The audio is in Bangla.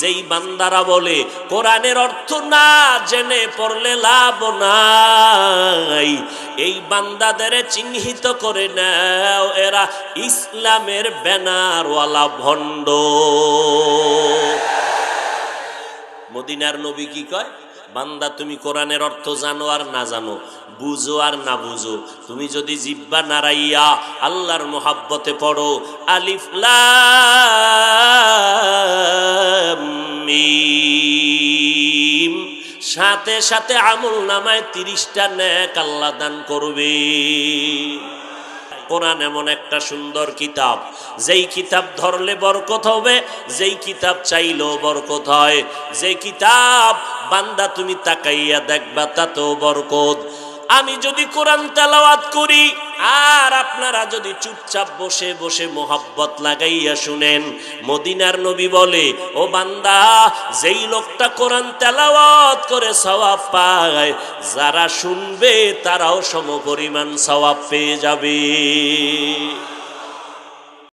যেই বান্দারা বলে কোরআনের অর্থ না জেনে পড়লে লাভ নাই, এই বান্দাদের চিহ্নিত করে নাও, এরা ইসলামের ব্যানারওয়ালা ভণ্ড। মদিনার নবী কি কয়? বান্দা তুমি কোরআনের অর্থ জানো আর না জানো, বুঝো আর না বুঝো, তুমি যদি জিহ্বা নাড়াইয়া আল্লাহর মোহাব্বতে পড়ো, আলিফ লাম মিম, সাথে সাথে আমল নামায় 30টা নেক আল্লাহ দান করবে। কোরআন এমন একটা সুন্দর কিতাব, যেই কিতাব ধরলে বরকত হবে, যেই কিতাব চাইলেও বরকত হয়, যেই কিতাব বান্দা তুমি তাকাইয়া দেখবা তাতেও বরকত। আমি যদি কোরআন তেলাওয়াত করি আর আপনারা যদি চুপচাপ বসে বসে মোহাব্বত লাগাইয়া শুনেন, মদিনার নবী বলে ও বান্দা, যেই লোকটা কোরআন তেলাওয়াত করে সওয়াব পায়, যারা শুনবে তারাও সমপরিমাণ সওয়াব পেয়ে যাবে।